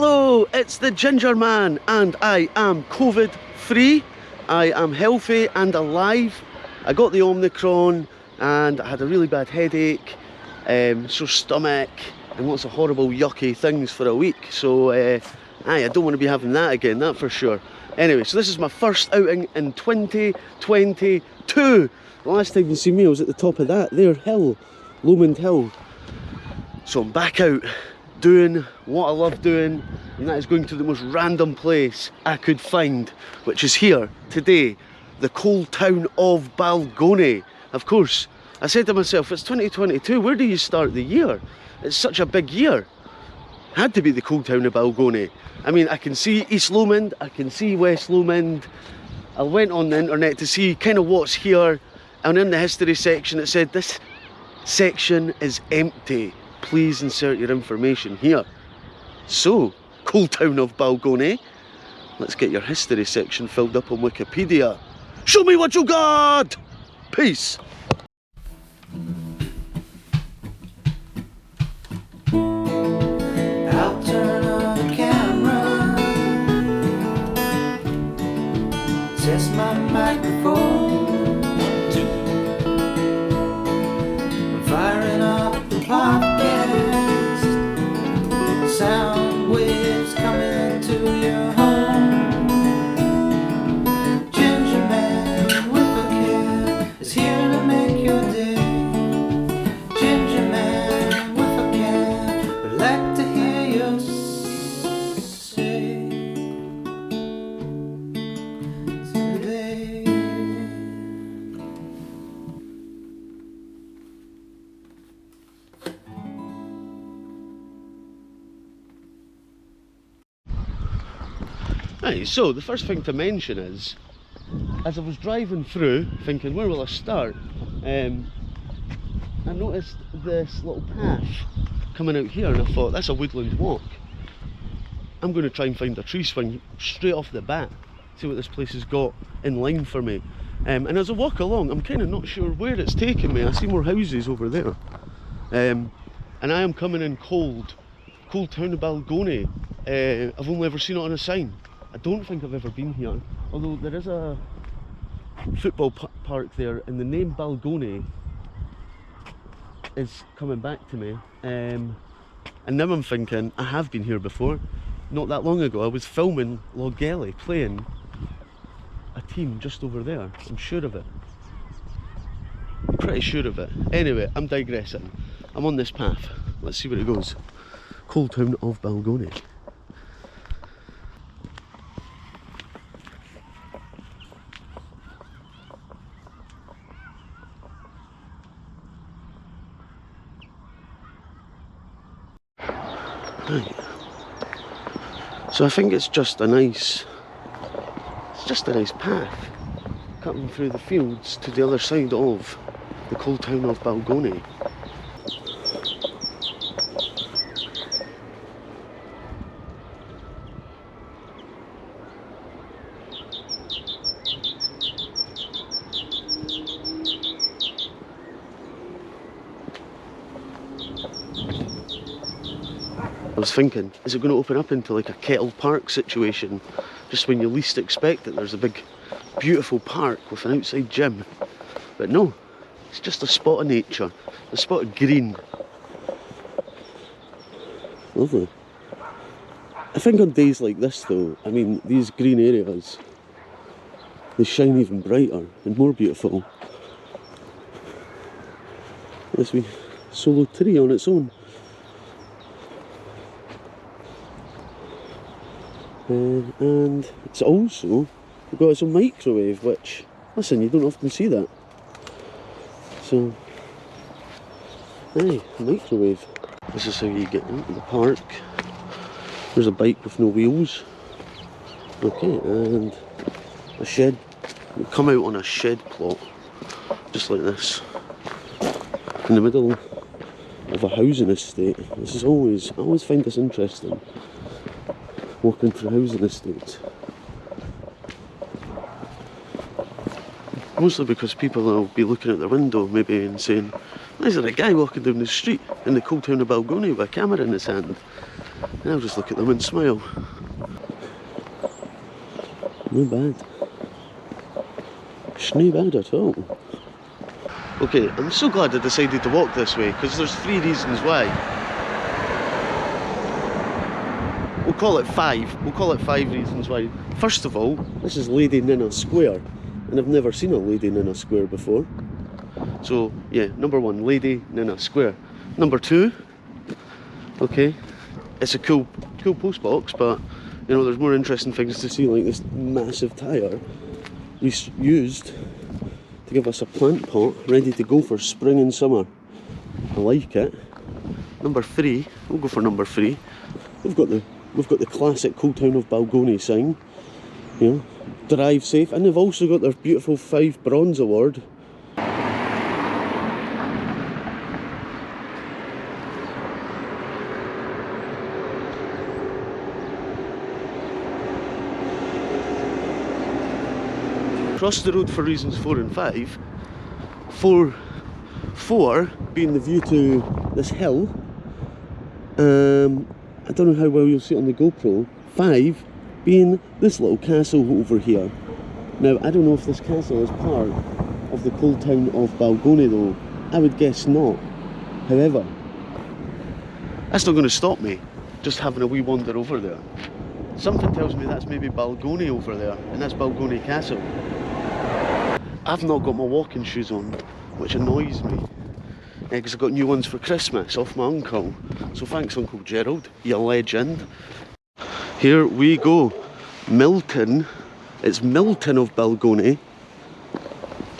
Hello, it's the Ginger Man and I am COVID free. I am healthy and alive. I got the Omicron and I had a really bad headache, sore stomach and lots of horrible yucky things for a week. So I don't want to be having that again, that for sure. Anyway, so this is my first outing in 2022. The last time you see me I was at the top of that there hill, Lomond Hill. So I'm back out doing what I love doing, and that is going to the most random place I could find, which is here today, the Coaltown of Balgonie. Of course, I said to myself, it's 2022, where do you start the year? It's such a big year. Had to be the Coaltown of Balgonie. I mean, I can see East Lomond, I can see West Lomond. I went on the internet to see kind of what's here, and in the history section it said this section is empty. Please insert your information here. So, Coaltown of Balgonie. Let's get your history section filled up on Wikipedia. Show me what you got! Peace! I'll turn on the camera, test my microphone, I'm firing up the podcast, sound waves coming to your home. Ginger Man with a can is here to make your day. Ginger Man with a can would like to hear you say today. Right, so the first thing to mention is, as I was driving through, thinking where will I start, I noticed this little path coming out here and I thought that's a woodland walk. I'm going to try and find a tree swing straight off the bat, see what this place has got in line for me. And as I walk along, I'm kind of not sure where it's taking me. I see more houses over there. And I am coming in Coaltown of Balgonie. I've only ever seen it on a sign. I don't think I've ever been here, although there is a football park there and the name Balgonie is coming back to me. And now I'm thinking, I have been here before. Not that long ago I was filming Logelly playing a team just over there. I'm sure of it. I'm pretty sure of it. Anyway, I'm digressing. I'm on this path. Let's see where it goes. Coaltown of Balgonie. Right. So I think it's just a nice path cutting through the fields to the other side of the Coaltown of Balgonie. I was thinking, is it going to open up into like a kettle park situation? Just when you least expect it, there's a big, beautiful park with an outside gym. But no, it's just a spot of nature, a spot of green. Lovely. I think on days like this though, I mean, these green areas, they shine even brighter and more beautiful. This wee solo tree on its own. And it's also got its own microwave, which, listen, you don't often see that. So, hey, a microwave. This is how you get into the park. There's a bike with no wheels. Okay, and a shed. You come out on a shed plot, just like this, in the middle of a housing estate. This is always, I always find this interesting. Walking through housing estates. Mostly because people will be looking at their window maybe and saying, why is there a guy walking down the street in the Coaltown of Balgonie with a camera in his hand? And I'll just look at them and smile. No bad. It's no bad at all. Okay, I'm so glad I decided to walk this way, because there's 3 reasons why. We'll call it 5. We'll call it 5 reasons why. First of all, this is Lady Nina Square, and I've never seen a Lady Nina Square before. So yeah, number 1, Lady Nina Square. Number 2, okay, it's a cool post box, but you know, there's more interesting things to see, like this massive tyre used to give us a plant pot ready to go for spring and summer. I like it. Number 3, we'll go for number 3. We've got the classic Coaltown of Balgonie sign. You know, drive safe, and they've also got their beautiful Fife Bronze Award. Across the road for reasons 4 and 5. 4 being the view to this hill. I don't know how well you'll see it on the GoPro. 5 being this little castle over here. Now, I don't know if this castle is part of the Coaltown of Balgonie though. I would guess not. However, that's not going to stop me just having a wee wander over there. Something tells me that's maybe Balgonie over there, and that's Balgonie Castle. I've not got my walking shoes on, which annoys me, because I got new ones for Christmas off my uncle. So thanks, Uncle Gerald, you legend. Here we go, Milton. It's Milton of Balgonie,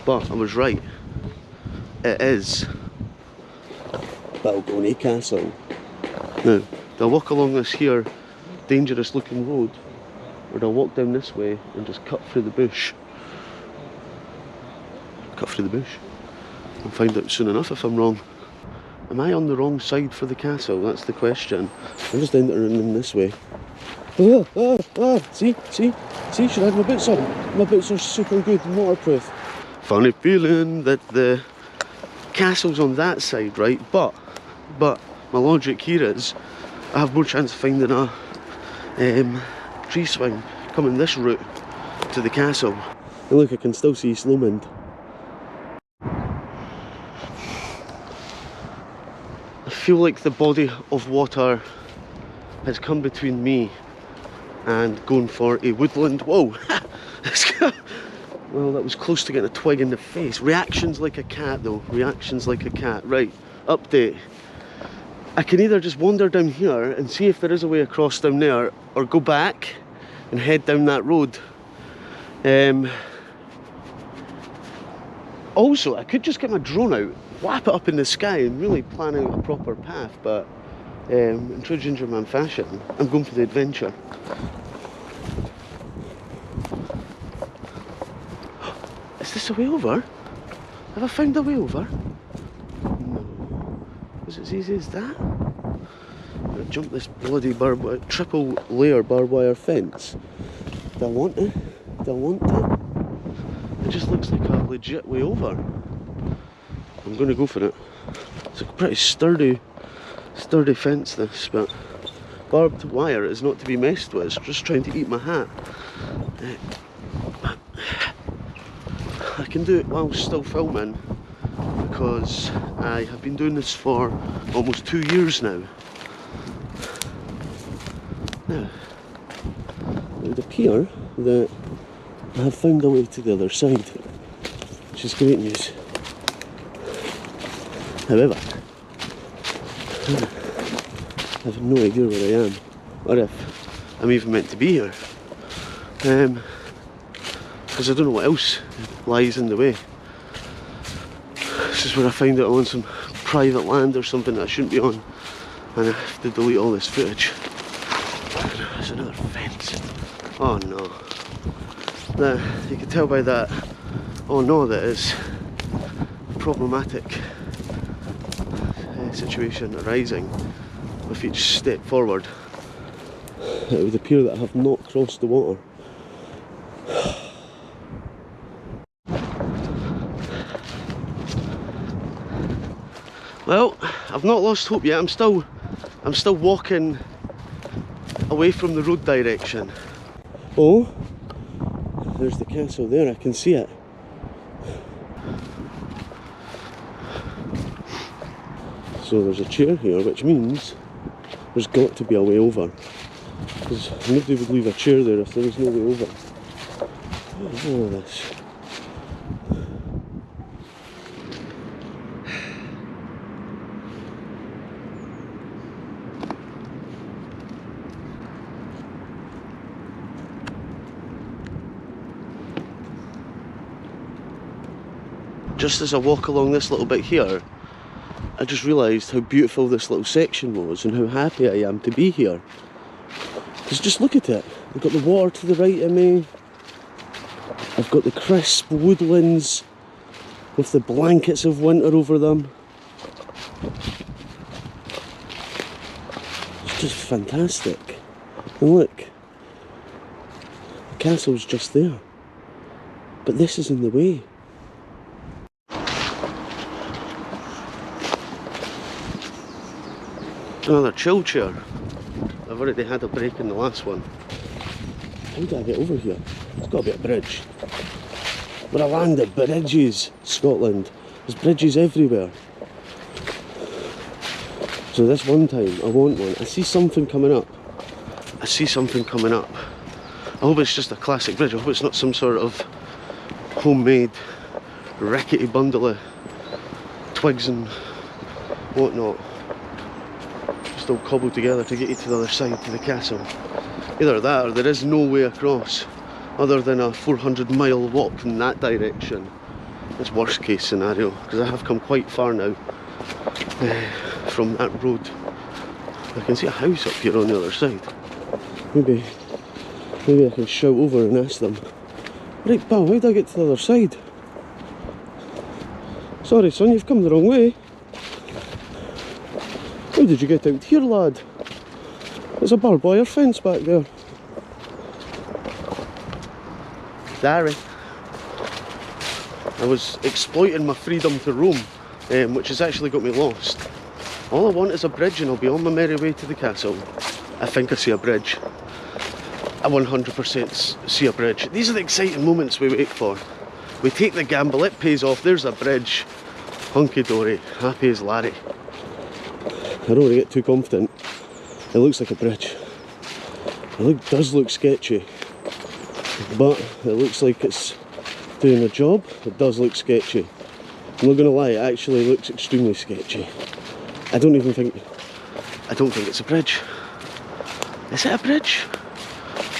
but I was right. It is Balgonie Castle. Now, do I walk along this here dangerous looking road, or do I walk down this way and just cut through the bush? Cut through the bush. I'll find out soon enough if I'm wrong. Am I on the wrong side for the castle? That's the question. I'm just entering in this way. See, should I have my boots on? My boots are super good and waterproof. Funny feeling that the castle's on that side, right? But my logic here is I have more chance of finding a tree swing coming this route to the castle. And look, I can still see Slowmond. I feel like the body of water has come between me and going for a woodland. Whoa! Well, that was close to getting a twig in the face. Reactions like a cat though, reactions like a cat. Right, update. I can either just wander down here and see if there is a way across down there, or go back and head down that road. Also, I could just get my drone out, whap it up in the sky and really plan out a proper path, but in true Ginger Man fashion, I'm going for the adventure. Is this a way over? Have I found a way over? No. Was it as easy as that? I'm gonna jump this bloody triple layer barbed wire fence. Do I want it? Do I want it? It just looks like a legit way over. I'm going to go for it. It's a pretty sturdy fence this, but barbed wire is not to be messed with. It's just trying to eat my hat. I can do it while still filming because I have been doing this for almost 2 years now. Now, it would appear that I have found a way to the other side, which is great news. However, I have no idea where I am, or if I'm even meant to be here, because I don't know what else lies in the way. This is where I find out I'm on some private land or something that I shouldn't be on, and I have to delete all this footage. There's another fence. Oh no. Now, you can tell by that, oh no, that is a problematic situation arising with each step forward. It would appear that I have not crossed the water. Well, I've not lost hope yet. I'm still walking away from the road direction. Oh, there's the castle there, I can see it. So there's a chair here, which means there's got to be a way over. Because nobody would leave a chair there if there was no way over. What is all of this? Just as I walk along this little bit here, I just realised how beautiful this little section was and how happy I am to be here. Because just look at it. I've got the water to the right of me. I've got the crisp woodlands with the blankets of winter over them. It's just fantastic. And look, the castle's just there. But this is in the way. Another chill chair. I've already had a break in the last one. How do I get over here? There's got to be a bridge. We're a land of bridges, Scotland. There's bridges everywhere. So this one time, I want one. I see something coming up. I see something coming up. I hope it's just a classic bridge. I hope it's not some sort of homemade rickety bundle of twigs and whatnot. All cobbled together to get you to the other side, to the castle. Either that or there is no way across other than a 400-mile walk in that direction. That's worst case scenario, because I have come quite far now from that road. I can see a house up here on the other side. Maybe I can shout over and ask them, right pal, how do I get to the other side? Sorry son, you've come the wrong way. How did you get out here, lad? There's a barbed wire fence back there. Sorry. I was exploiting my freedom to roam, which has actually got me lost. All I want is a bridge and I'll be on my merry way to the castle. I think I see a bridge. I 100% see a bridge. These are the exciting moments we wait for. We take the gamble, it pays off, there's a bridge. Hunky-dory, happy as Larry. I don't want to get too confident. It looks like a bridge. It does look sketchy, but it looks like it's doing a job. It does look sketchy. I'm not going to lie, it actually looks extremely sketchy. I don't think it's a bridge. Is it a bridge?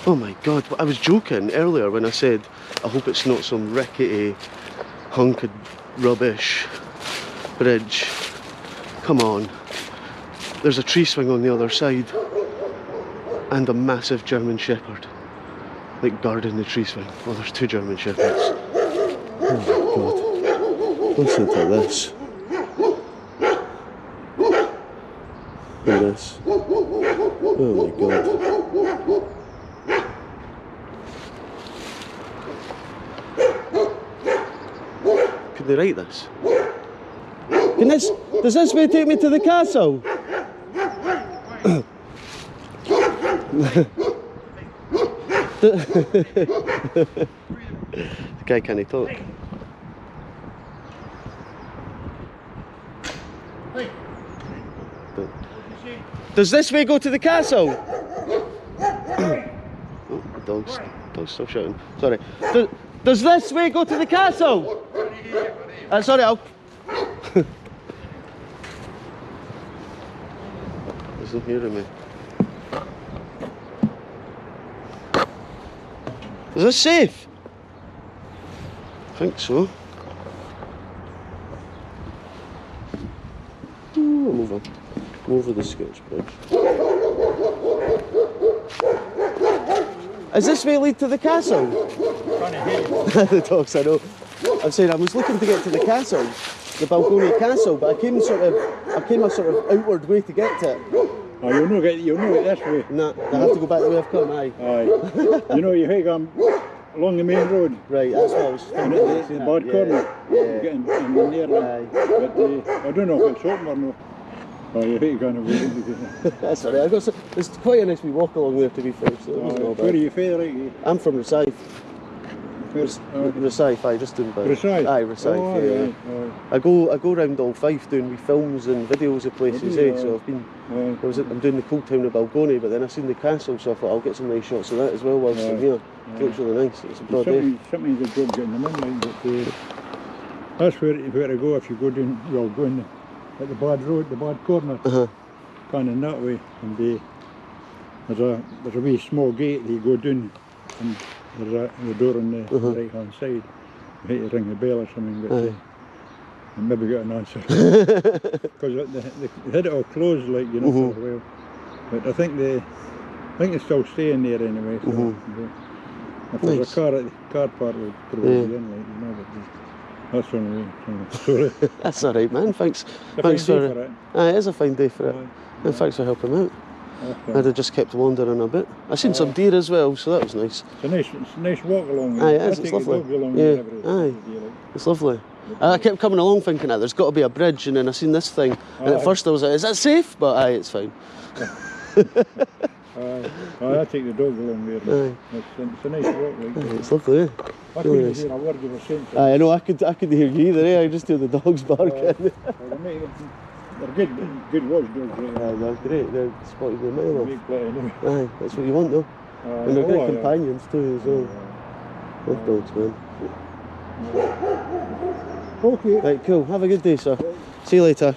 Oh my god, I was joking earlier when I said I hope it's not some rickety hunk of rubbish bridge. Come on. There's a tree swing on the other side and a massive German Shepherd like guarding the tree swing. Oh, there's two German Shepherds. Oh my god. Listen to this. And this. Oh my god. Could they write this? Does this way take me to the castle? The guy can't talk. Does this way go to the castle? Oh, the dog's still shouting. Sorry. Does this way go to the castle? Sorry, I'll... Isn't hearing me. Is this safe? I think so. I'm over the sketch bridge. Is this way lead to the castle? The dogs, I know. I'm saying I was looking to get to the castle, the Balgonie castle, but I came a sort of outward way to get to it. Oh, you'll not get this way. Nah, I have to go back the way I've come, aye. Aye. You have gone along the main road. Right, that's what I was thinking. The bad corner. Yeah. Getting in there. Aye. But I don't know if it's open or not. Oh, you hate going away, didn't you? That's alright. I got some, it's quite a nice wee walk along there to be fair. So it wasn't all Where are bad. you fair, like you? I'm from Rosyth. Where's, Rosyth, aye, just down by. Rosyth? Aye, Rosyth. Oh, yeah. right, right. I go around all Fife doing wee films and videos of places. So I've been. I'm doing the Coaltown of Balgonie, but then I seen the castle, so I thought I'll get some nice shots of that as well whilst I'm here. It looks really nice. It's a broad day. Sometimes a job getting them in, like, but that's where to go if you go down, well, going at the bad road, the bad corner, kind of that way, and there's a wee small gate that you go down, and there's the door on the right hand side. You hate to ring the bell or something, but and maybe get an answer because they had it all closed, like, you know, for a while. But I think they're still staying there anyway. So if there's a car park, will probably be in, like, you know, but that's the only way. Sorry. That's alright, man. Thanks. Thanks for it. Aye, it is a fine day for it. And thanks for helping out. I'd have just kept wandering a bit. I seen some deer as well, so that was nice. It's a nice walk along. Aye, it is. It's lovely. It's lovely. I kept coming along thinking that there's got to be a bridge, and then I seen this thing, and at first I was like, "Is that safe?" But aye, it's fine. I take the dog along there. It's a nice walk. Like, it's lovely. Eh? I couldn't hear a word you were saying. I know. I couldn't hear you either. Eh? I just hear the dogs barking. They're good watchdogs. Right? They're great. They're spotted a mile off. Make play anyway. Aye, that's what you want though. And they're great companions too as well. Love dogs, man. Okay. Right, cool. Have a good day, sir. See you later.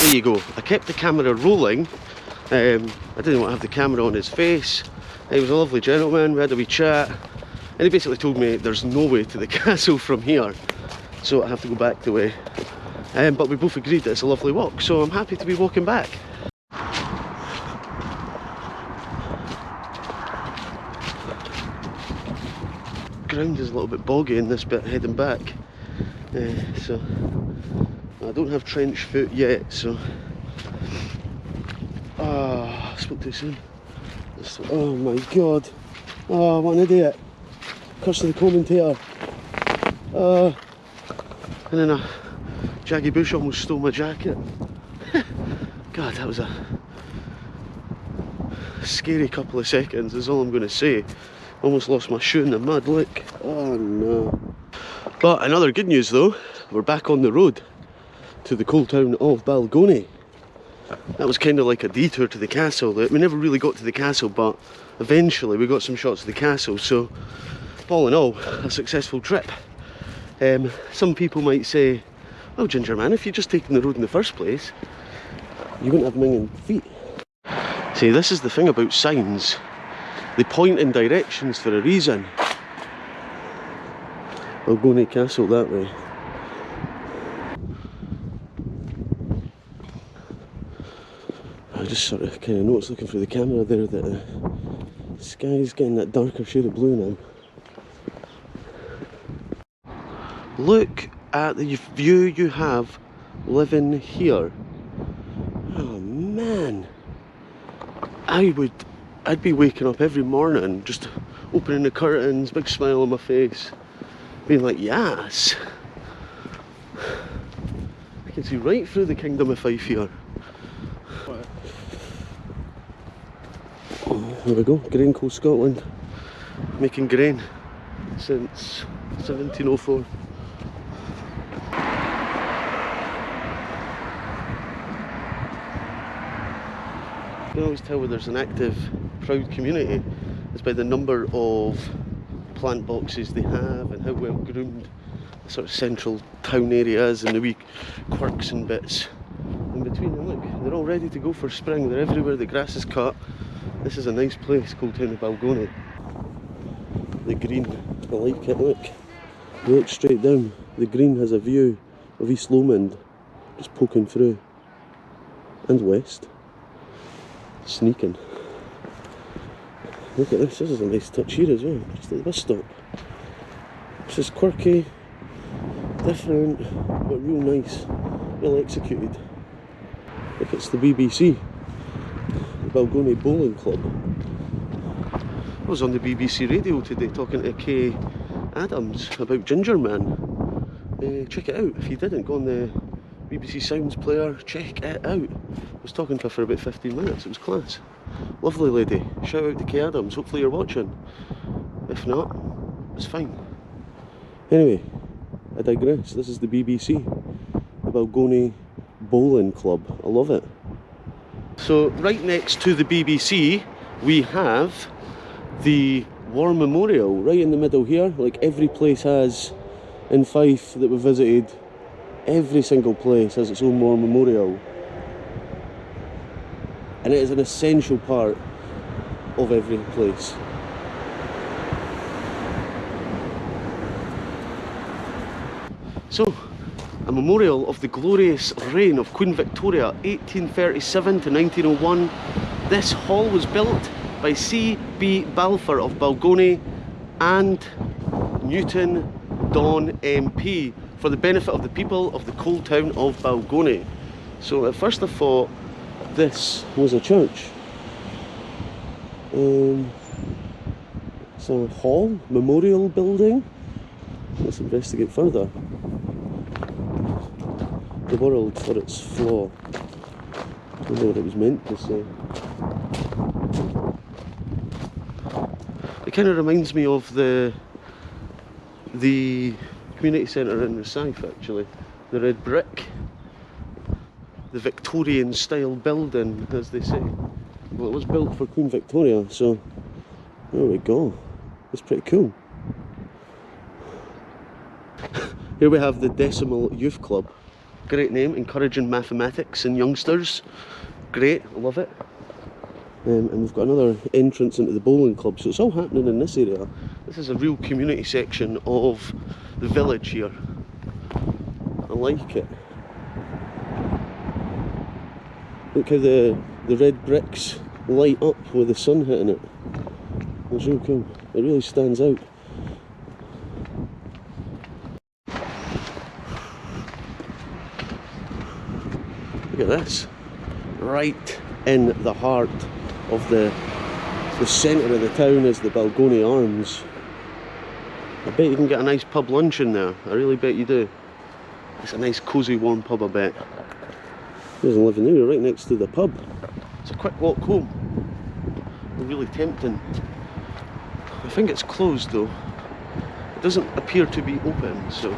There you go. I kept the camera rolling. I didn't want to have the camera on his face. He was a lovely gentleman. We had a wee chat, and he basically told me there's no way to the castle from here, so I have to go back the way. But we both agreed that it's a lovely walk, so I'm happy to be walking back. Ground is a little bit boggy in this bit heading back, so I don't have trench foot yet, so I spoke too soon. Oh my god, oh what an idiot, curse the commentator. And then a jaggy bush almost stole my jacket. God, that was a scary couple of seconds is all I'm going to say. Almost lost my shoe in the mud, look. Oh no. But another good news though, we're back on the road to the Coaltown of Balgonie. that was kind of like a detour to the castle. We never really got to the castle, but eventually we got some shots of the castle. So all in all, a successful trip. Some people might say, oh Ginger Man, if you'd just taken the road in the first place, you wouldn't have minging feet. See, this is the thing about signs. They point in directions for a reason. Balgonie Castle that way. I just sort of kind of noticed looking through the camera there that the sky's getting that darker shade of blue now. Look at the view you have living here. Oh man, I'd be waking up every morning just opening the curtains, big smile on my face, being like, yes, I can see right through the kingdom of Fife here. There we go, Grain Co Scotland, making grain since 1704. You can always tell where there's an active, proud community is by the number of plant boxes they have and how well groomed the sort of central town area is, and the wee quirks and bits in between. And look, they're all ready to go for spring. They're everywhere, the grass is cut. This is a nice place, Coaltown of Balgonie. The green, I like it, look. You look straight down, the green has a view of East Lomond just poking through, and west. Sneaking. Look at this is a nice touch here as well, just at the bus stop. This is quirky, different, but real nice, well executed. Look, it's the BBC, the Balgonie Bowling Club. I was on the BBC radio today talking to Kay Adams about Ginger Man. Check it out, if you didn't, go on the BBC Sounds player, check it out. I was talking to her for about 15 minutes, it was class. Lovely lady, shout out to Kay Adams, hopefully you're watching. If not, it's fine. Anyway, I digress, this is the BBC, the Balgonie Bowling Club, I love it. So right next to the BBC we have the War Memorial, right in the middle here, like every place has in Fife that we visited. Every single place has its own war memorial, and it is an essential part of every place. So, a memorial of the glorious reign of Queen Victoria, 1837 to 1901. This hall was built by C.B. Balfour of Balgonie and Newton Don MP for the benefit of the people of the Coaltown of Balgonie. So at first I thought this was a church. It's a hall, memorial building. Let's investigate further. The world for its flaw. I don't know what it was meant to say. It kind of reminds me of the community centre in Fife, actually. The red brick, the Victorian style building, as they say. Well, it was built for Queen Victoria, so there we go. It's pretty cool. Here we have the Decimal Youth Club. Great name, encouraging mathematics in youngsters. Great, I love it. And we've got another entrance into the bowling club, so it's all happening in this area. This is a real community section of the village here. I like it. Look how the red bricks light up with the sun hitting it. It's real cool. It really stands out. Look at this. Right in the heart of the centre of the town is the Balgonie Arms. I bet you can get a nice pub lunch in there. I really bet you do. It's a nice cosy warm pub, I bet. There's a living area right next to the pub. It's a quick walk home. Really tempting. I think it's closed though. It doesn't appear to be open, so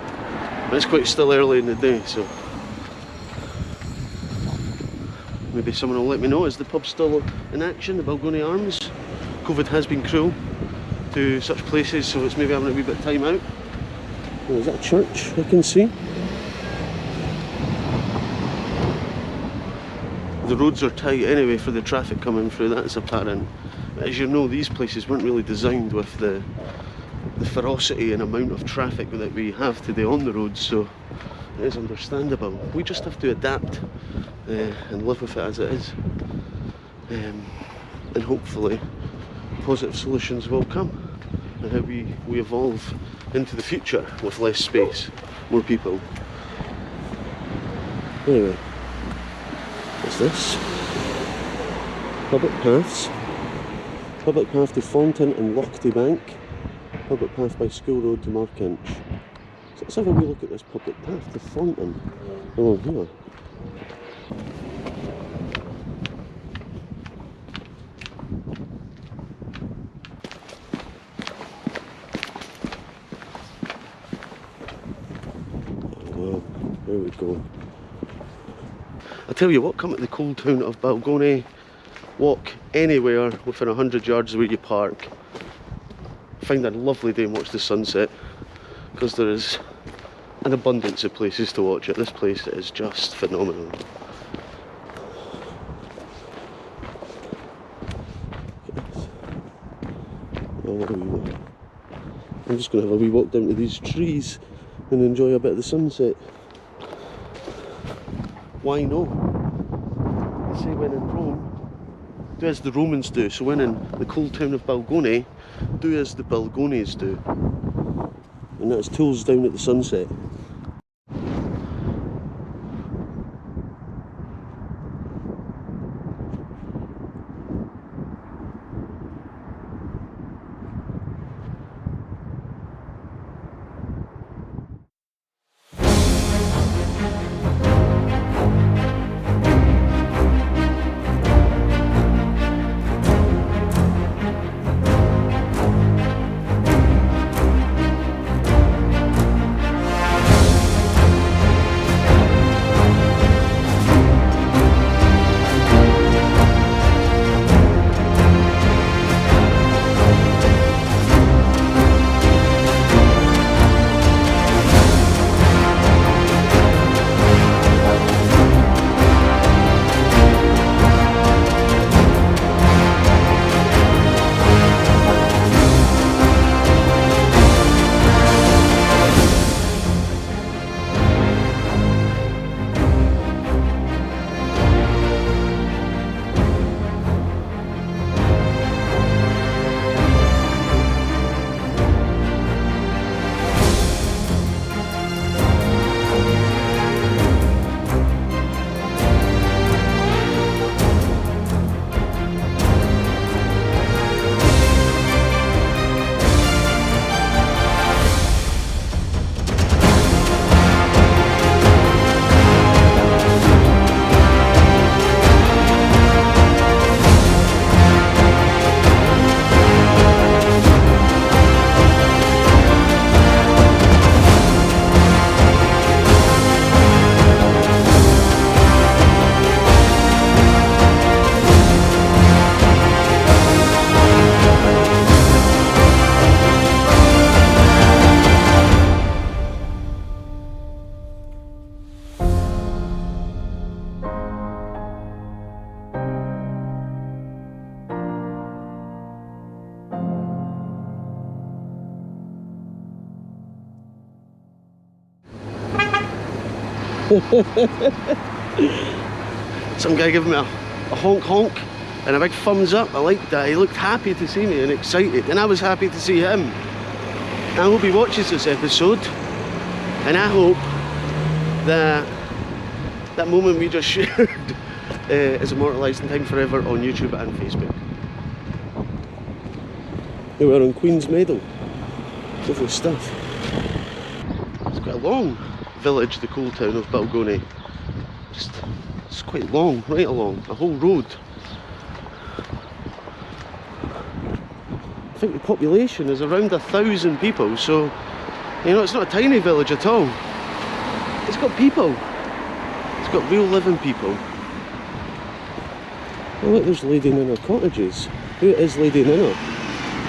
but it's quite still early in the day, so maybe someone will let me know. Is the pub still in action, the Balgonie Arms? COVID has been cruel to such places, so it's maybe having a wee bit of time out. Oh, is that a church I can see? The roads are tight anyway for the traffic coming through, that's apparent. But as you know, these places weren't really designed with the ferocity and amount of traffic that we have today on the roads, so it is understandable. We just have to adapt and live with it as it is. And hopefully positive solutions will come, and how we evolve into the future with less space, more people. Anyway, what's this? Public paths. Public path to Fontaine and Lochte Bank. Public path by School Road to Markinch. So let's have a wee look at this public path to Fontaine along here. Well, there we go. I tell you what, come to the Coaltown of Balgonie, walk anywhere within 100 yards of where you park, find a lovely day and watch the sunset, because there is an abundance of places to watch it. This place is just phenomenal. I'm just going to have a wee walk down to these trees and enjoy a bit of the sunset. Why not? They say when in Rome, do as the Romans do. So when in the Coaltown of Balgonie, do as the Balgonies do. And that's tools down at the sunset. Some guy gave me a honk honk and a big thumbs up. I liked that. He looked happy to see me and excited, and I was happy to see him. I hope he watches this episode, and I hope that that moment we just shared is immortalised in time forever on YouTube and Facebook. Here we are on Queen's Meadow. Lovely stuff. It's quite a long village, the Coaltown of Balgonie. It's quite long, right along, a whole road. I think the population is around 1,000 people, so you know, it's not a tiny village at all. It's got people. It's got real living people. Oh look, there's Lady Nina cottages. Who is Lady Nina?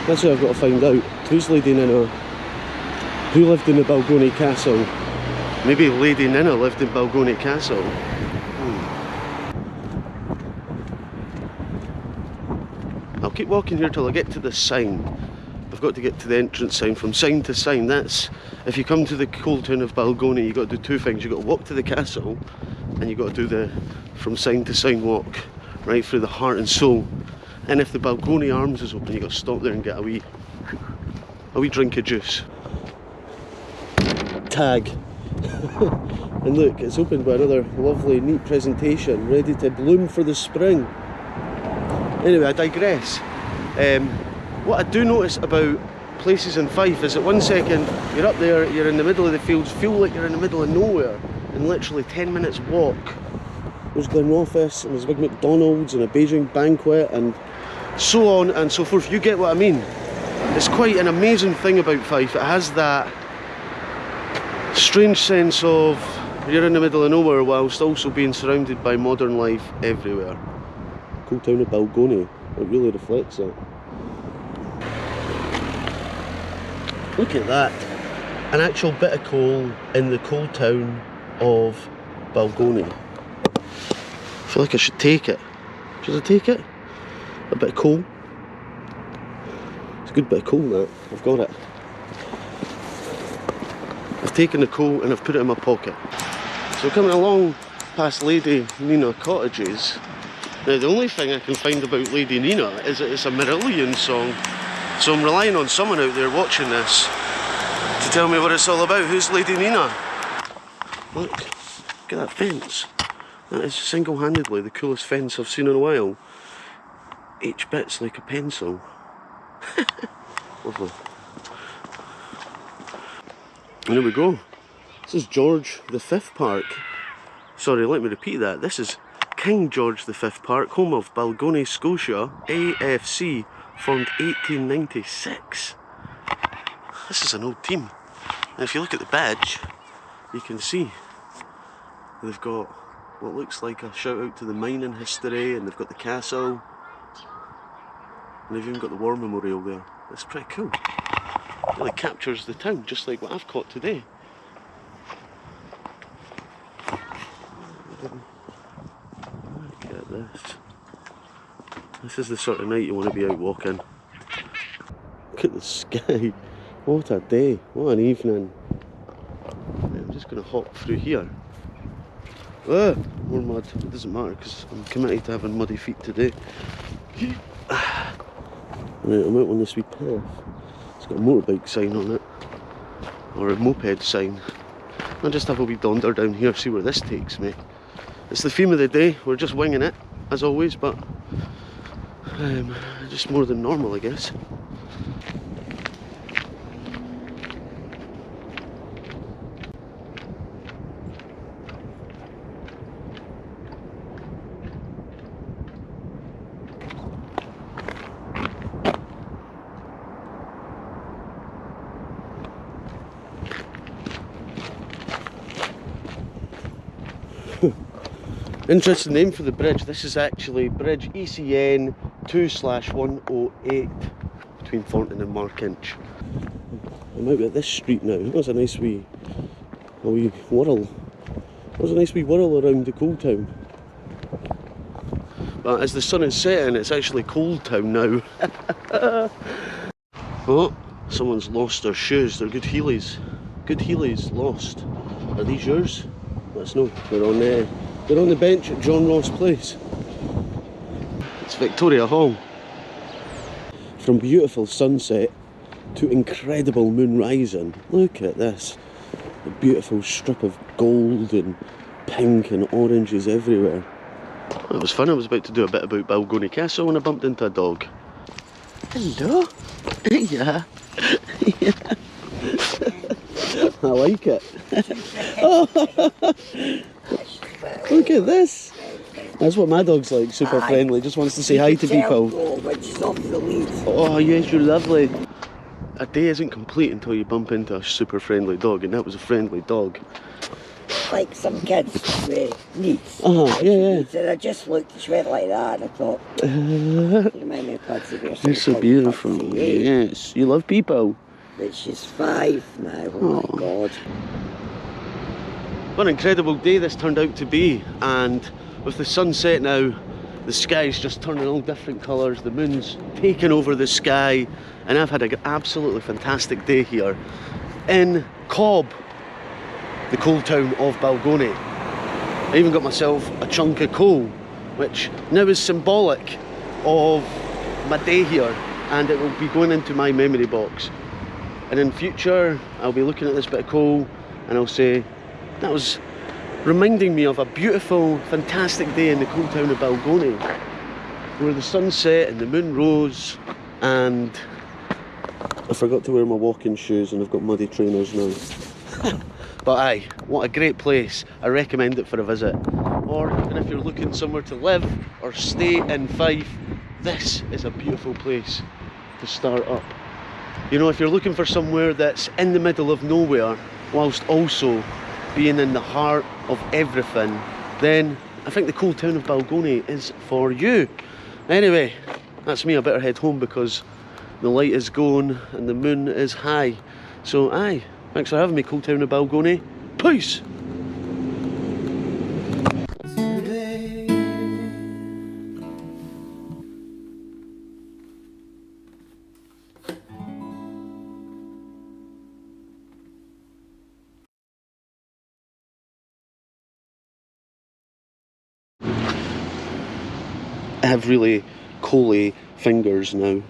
That's what I've got to find out. Who's Lady Nina? Who lived in the Balgonie Castle? Maybe Lady Nina lived in Balgonie Castle. I'll keep walking here till I get to the sign. I've got to get to the entrance sign. From sign to sign, that's, if you come to the Coaltown of Balgonie, you've got to do two things. You've got to walk to the castle, and you've got to do the from sign to sign walk, right through the heart and soul. And if the Balgonie Arms is open, you've got to stop there and get a wee drink of juice. Tag. And look, it's opened by another lovely, neat presentation, ready to bloom for the spring. Anyway, I digress. What I do notice about places in Fife is that 1 second you're up there, you're in the middle of the fields, feel like you're in the middle of nowhere, in literally 10 minutes walk. There's Glenrothes, and there's a big McDonald's and a Beijing banquet and so on and so forth. You get what I mean? It's quite an amazing thing about Fife. It has that strange sense of you're in the middle of nowhere whilst also being surrounded by modern life everywhere. Coaltown of Balgonie, it really reflects it. Look at that, an actual bit of coal in the Coaltown of Balgonie. I feel like I should take it. Should I take it? A bit of coal. It's a good bit of coal, that. I've got it. I've taken the coal and I've put it in my pocket. So coming along past Lady Nina cottages. Now the only thing I can find about Lady Nina is that it's a Marillion song. So I'm relying on someone out there watching this to tell me what it's all about. Who's Lady Nina? Look at that fence. That is single-handedly the coolest fence I've seen in a while. Each bit's like a pencil. Lovely. And there we go. This is George V Park. Sorry, let me repeat that. This is King George V Park, home of Balgonie, Scotia, AFC, formed 1896. This is an old team. And if you look at the badge, you can see they've got what looks like a shout out to the mining history, and they've got the castle, and they've even got the war memorial there. That's pretty cool. It really captures the town, just like what I've caught today. Look at this. This is the sort of night you want to be out walking. Look at the sky. What a day. What an evening. I'm just going to hop through here. Ah, more mud. It doesn't matter because I'm committed to having muddy feet today. Right, I'm out on this wee path. It's got a motorbike sign on it. Or a moped sign. I'll just have a wee donder down here, see where this takes me. It's the theme of the day. We're just winging it, as always, but just more than normal, I guess. Interesting name for the bridge. This is actually Bridge ECN 2/108 between Thornton and Markinch. I'm out at this street now. That was a nice wee whirl. That was a nice wee whirl around the Coaltown. But as the sun is setting, it's actually Coaltown now. Oh, someone's lost their shoes. They're good Heelys. Good Heelys lost. Are these yours? Let's know. They're on the bench at John Ross Place. It's Victoria Hall. From beautiful sunset to incredible moon rising. Look at this. A beautiful strip of gold and pink and oranges everywhere. That was fun. I was about to do a bit about Balgonie Castle when I bumped into a dog. Hello? Yeah. Yeah. I like it. Oh. Look at this. That's what my dog's like, super friendly, just wants to say hi to people. Oh yes, you're lovely. A day isn't complete until you bump into a super friendly dog, and that was a friendly dog. like some kids with needs. Yeah. And I just looked, she went like that, and I thought, you remind me of Patsy Bear. You're so beautiful. Yes, you love people. But she's 5 now, oh my God. What an incredible day this turned out to be, and with the sunset now, the sky's just turning all different colours, the moon's taking over the sky, and I've had an absolutely fantastic day here in Cobb, the Coaltown of Balgonie. I even got myself a chunk of coal, which now is symbolic of my day here, and it will be going into my memory box. And in future, I'll be looking at this bit of coal and I'll say, that was reminding me of a beautiful, fantastic day in the Coaltown of Balgonie, where the sun set and the moon rose, and I forgot to wear my walking shoes and I've got muddy trainers now. But aye, what a great place. I recommend it for a visit. Or even if you're looking somewhere to live or stay in Fife, this is a beautiful place to start up. You know, if you're looking for somewhere that's in the middle of nowhere, whilst also being in the heart of everything, then I think the Coaltown of Balgonie is for you. Anyway, that's me. I better head home because the light is going and the moon is high. So aye, thanks for having me, Coaltown of Balgonie. Peace! Today, I have really coaly fingers now.